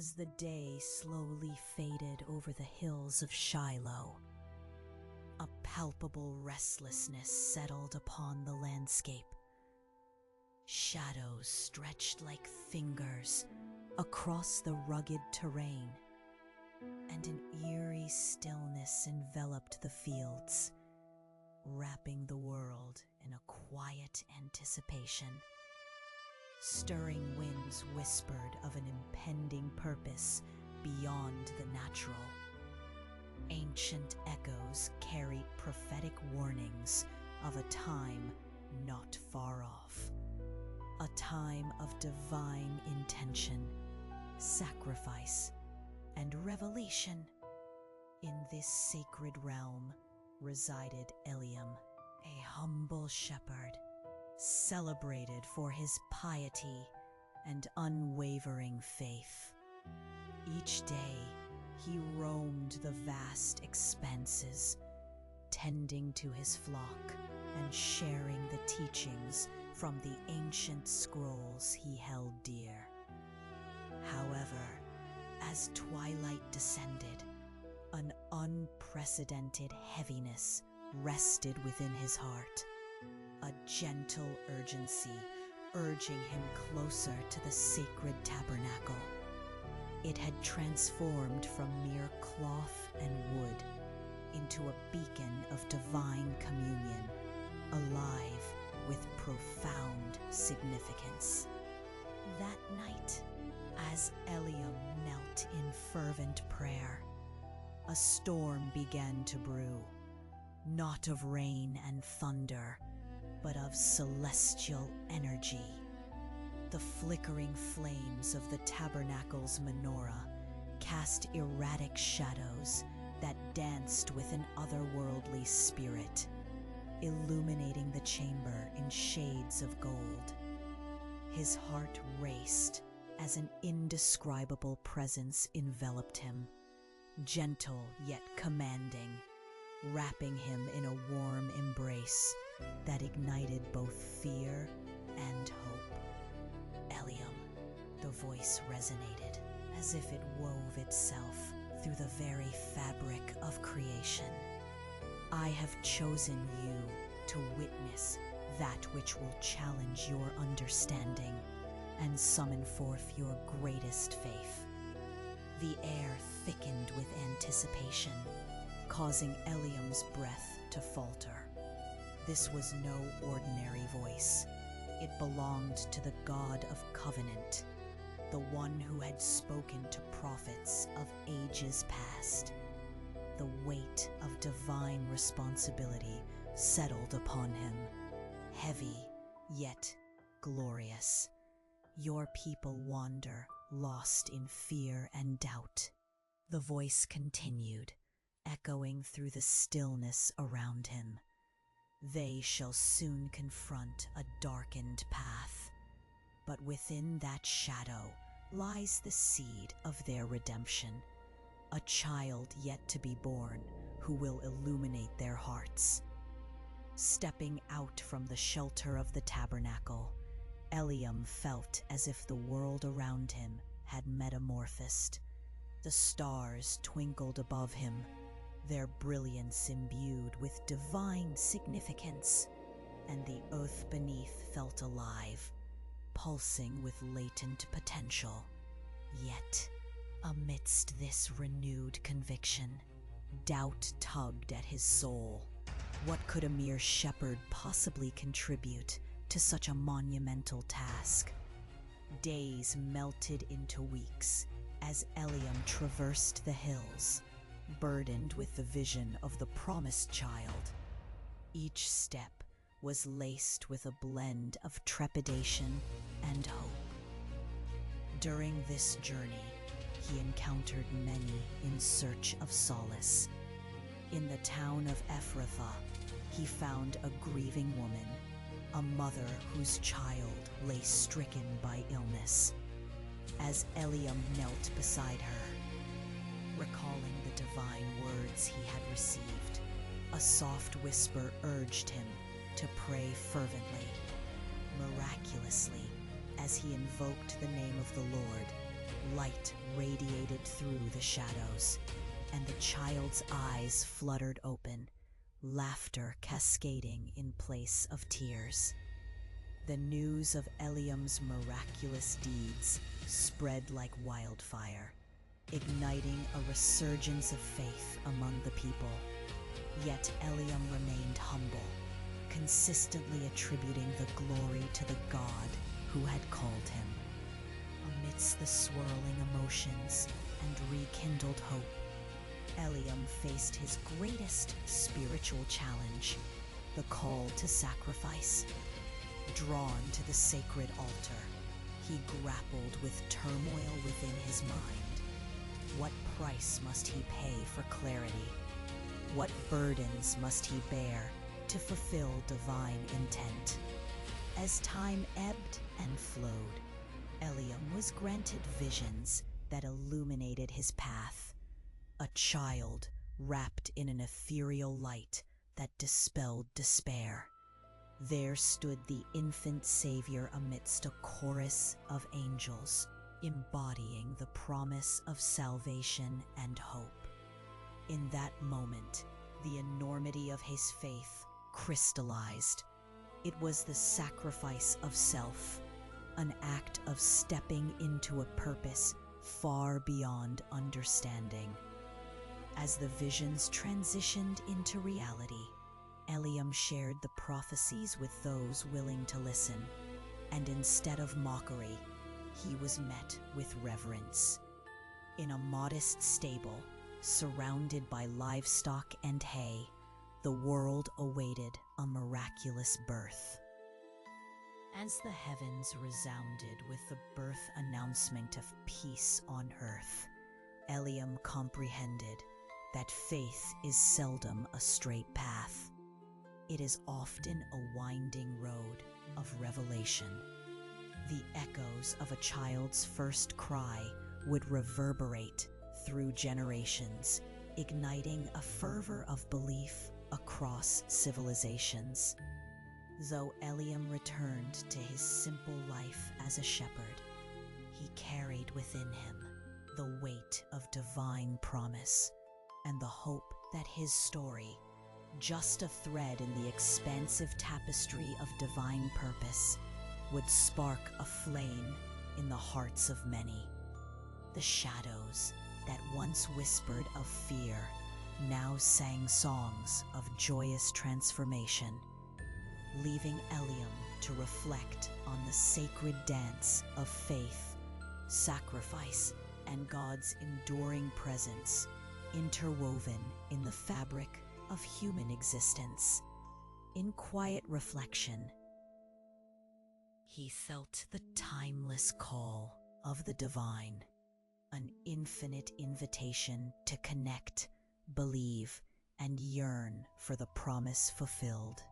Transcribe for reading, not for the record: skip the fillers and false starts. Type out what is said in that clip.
As the day slowly faded over the hills of Shiloh, a palpable restlessness settled upon the landscape. Shadows stretched like fingers across the rugged terrain, and an eerie stillness enveloped the fields, wrapping the world in a quiet anticipation. Stirring winds whispered of an impending purpose beyond the natural. Ancient echoes carried prophetic warnings of a time not far off. A time of divine intention, sacrifice, and revelation. In this sacred realm resided Eliam, a humble shepherd, celebrated for his piety and unwavering faith. Each day, he roamed the vast expanses, tending to his flock and sharing the teachings from the ancient scrolls he held dear. However, as twilight descended, an unprecedented heaviness rested within his heart, a gentle urgency urging him closer to the sacred tabernacle. It had transformed from mere cloth and wood into a beacon of divine communion, alive with profound significance. That night, as Eliam knelt in fervent prayer, a storm began to brew, not of rain and thunder, but of celestial energy. The flickering flames of the tabernacle's menorah cast erratic shadows that danced with an otherworldly spirit, illuminating the chamber in shades of gold. His heart raced as an indescribable presence enveloped him, gentle yet commanding, wrapping him in a warm embrace that ignited both fear and hope. Eliam, the voice resonated as if it wove itself through the very fabric of creation. I have chosen you to witness that which will challenge your understanding and summon forth your greatest faith. The air thickened with anticipation, causing Eliam's breath to falter. This was no ordinary voice. It belonged to the God of Covenant, the one who had spoken to prophets of ages past. The weight of divine responsibility settled upon him, heavy yet glorious. Your people wander, lost in fear and doubt. The voice continued, echoing through the stillness around him. They shall soon confront a darkened path, but within that shadow lies the seed of their redemption, a child yet to be born who will illuminate their hearts. Stepping out from the shelter of the tabernacle, Eliam felt as if the world around him had metamorphosed. The stars twinkled above him, their brilliance imbued with divine significance, and the earth beneath felt alive, pulsing with latent potential. Yet, amidst this renewed conviction, doubt tugged at his soul. What could a mere shepherd possibly contribute to such a monumental task? Days melted into weeks as Eliam traversed the hills, burdened with the vision of the promised child. Each step was laced with a blend of trepidation and hope. During this journey, he encountered many in search of solace. In the town of Ephrathah, he found a grieving woman, a mother whose child lay stricken by illness. As Eliam knelt beside her, recalling the divine words he had received, a soft whisper urged him to pray fervently. Miraculously, as he invoked the name of the Lord, Light radiated through the shadows, and the child's eyes fluttered open, laughter cascading in place of tears. The news of Eliam's miraculous deeds spread like wildfire, igniting a resurgence of faith among the people. Yet Eliam remained humble, consistently attributing the glory to the God who had called him. Amidst the swirling emotions and rekindled hope, Eliam faced his greatest spiritual challenge, the call to sacrifice. Drawn to the sacred altar, he grappled with turmoil within his mind. What price must he pay for clarity? What burdens must he bear to fulfill divine intent? As time ebbed and flowed, Eliam was granted visions that illuminated his path. A child wrapped in an ethereal light that dispelled despair. There stood the infant Savior amidst a chorus of angels, embodying the promise of salvation and hope. In that moment, the enormity of his faith crystallized. It was the sacrifice of self, an act of stepping into a purpose far beyond understanding. As the visions transitioned into reality, Eliam shared the prophecies with those willing to listen, and instead of mockery, he was met with reverence. In a modest stable, surrounded by livestock and hay, the world awaited a miraculous birth. As the heavens resounded with the birth announcement of peace on earth, Eliam comprehended that faith is seldom a straight path. It is often a winding road of revelation. The echoes of a child's first cry would reverberate through generations, igniting a fervor of belief across civilizations. Though Eliam returned to his simple life as a shepherd, he carried within him the weight of divine promise and the hope that his story, just a thread in the expansive tapestry of divine purpose, would spark a flame in the hearts of many. The shadows that once whispered of fear now sang songs of joyous transformation, leaving Eliam to reflect on the sacred dance of faith, sacrifice, and God's enduring presence, interwoven in the fabric of human existence. In quiet reflection, he felt the timeless call of the divine, an infinite invitation to connect, believe, and yearn for the promise fulfilled.